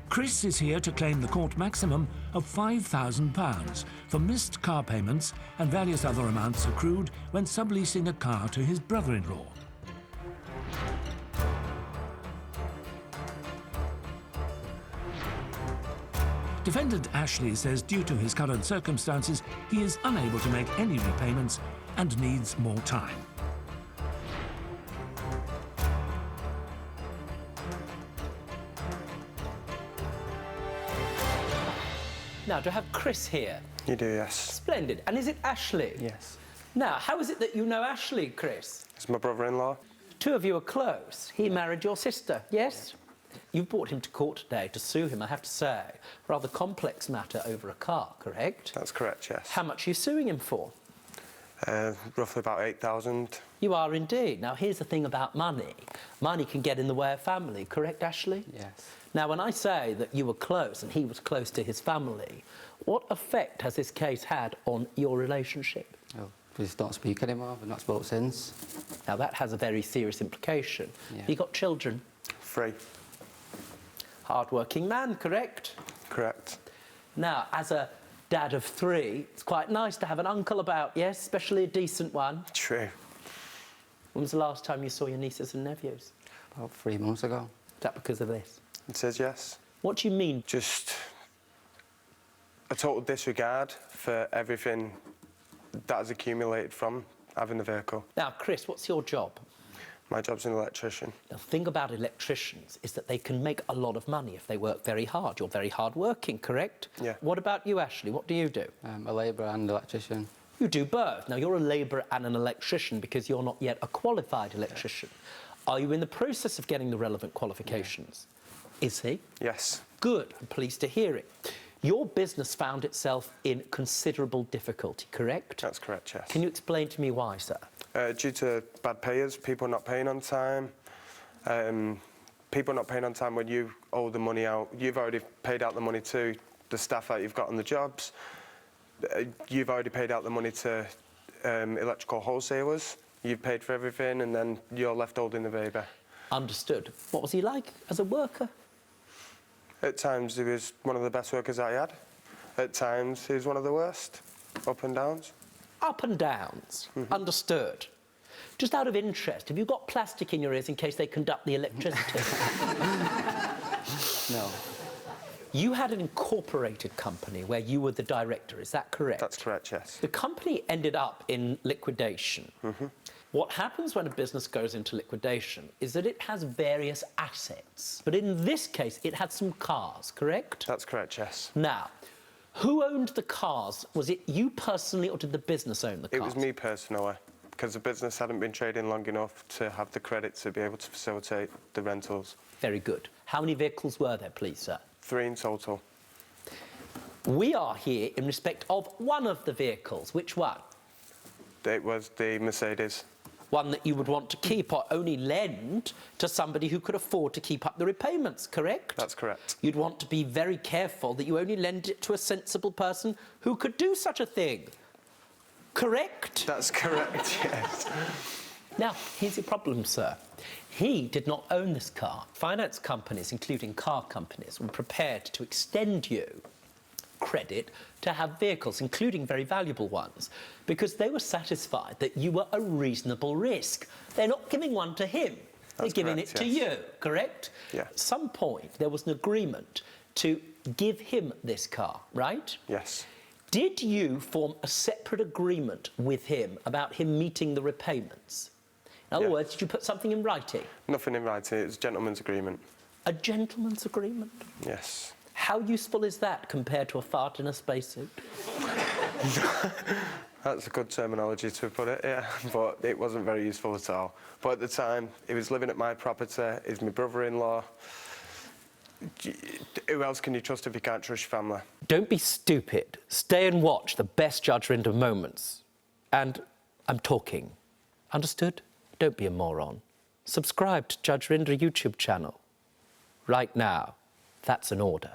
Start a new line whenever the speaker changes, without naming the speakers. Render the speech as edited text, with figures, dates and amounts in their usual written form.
Chris is here to claim the court maximum of £5,000 for missed car payments and various other amounts accrued when subleasing a car to his brother-in-law. Defendant Ashley says due to his current circumstances, he is unable to make any repayments and needs more time.
Now, do I have Chris here?
You do, yes.
Splendid. And is it Ashley?
Yes.
Now, how is it that you know Ashley, Chris?
It's my brother-in-law.
Two of you are close. He married your sister, yes? You've brought him to court today to sue him, I have to say. Rather complex matter over a car, correct?
That's correct, yes.
How much are you suing him for?
Roughly about 8,000.
You are indeed. Now, here's the thing about money. Money can get in the way of family, correct, Ashley?
Yes.
Now, when I say that you were close and he was close to his family, what effect has this case had on your relationship?
Oh, we just don't speak anymore. We've not spoke since.
Now, that has a very serious implication.
Yeah.
You got children?
3.
Hard-working man, correct?
Correct.
Now, as a dad of 3, it's quite nice to have an uncle about, yes? Especially a decent one.
True.
When was the last time you saw your nieces and nephews?
About 3 months ago.
Is that because of this?
It says yes.
What do you mean?
Just a total disregard for everything that has accumulated from having the vehicle.
Now, Chris, what's your job?
My job's an electrician.
The thing about electricians is that they can make a lot of money if they work very hard. You're very hard-working, correct?
Yeah.
What about you, Ashley? What do you do?
A labourer and electrician.
You do both. Now, you're a labourer and an electrician because you're not yet a qualified electrician. Are you in the process of getting the relevant qualifications? Yeah. Is he?
Yes.
Good. I'm pleased to hear it. Your business found itself in considerable difficulty, correct?
That's correct, yes.
Can you explain to me why, sir?
Due to bad payers, people not paying on time, people not paying on time when you owe the money out. You've already paid out the money to the staff that you've got on the jobs. You've already paid out the money to electrical wholesalers. You've paid for everything, and then you're left holding the baby.
Understood. What was he like as a worker?
At times, he was one of the best workers I had. At times, he was one of the worst. Up and downs.
Up and downs. Understood. Just out of interest, have you got plastic in your ears in case they conduct the electricity?
No.
You had an incorporated company where you were the director, is that correct?
That's correct, yes.
The company ended up in liquidation. What happens when a business goes into liquidation is that it has various assets. But in this case, it had some cars, correct?
That's correct, yes.
Now, who owned the cars? Was it you personally or did the business own the cars?
It was me personally, because the business hadn't been trading long enough to have the credit to be able to facilitate the rentals.
Very good. How many vehicles were there, please, sir?
3 in total.
We are here in respect of one of the vehicles. Which one?
It was the Mercedes.
One that you would want to keep or only lend to somebody who could afford to keep up the repayments, correct?
That's correct.
You'd want to be very careful that you only lend it to a sensible person who could do such a thing. Correct?
That's correct, yes.
Now, here's your problem, sir. He did not own this car. Finance companies, including car companies, were prepared to extend you credit to have vehicles, including very valuable ones, because they were satisfied that you were a reasonable risk. They're not giving one to him. They're giving it to you, correct?
Yeah.
At some point, there was an agreement to give him this car, right?
Yes.
Did you form a separate agreement with him about him meeting the repayments? In other words, did you put something in writing?
Nothing in writing, it was a gentleman's agreement.
A gentleman's agreement?
Yes.
How useful is that compared to a fart in a spacesuit?
That's a good terminology to put it, yeah, but it wasn't very useful at all. But at the time, he was living at my property, he's my brother-in-law. Who else can you trust if you can't trust your family?
Don't be stupid. Stay and watch the best Judge Rinder moments. And I'm talking. Understood? Don't be a moron. Subscribe to Judge Rinder YouTube channel. Right now. That's an order.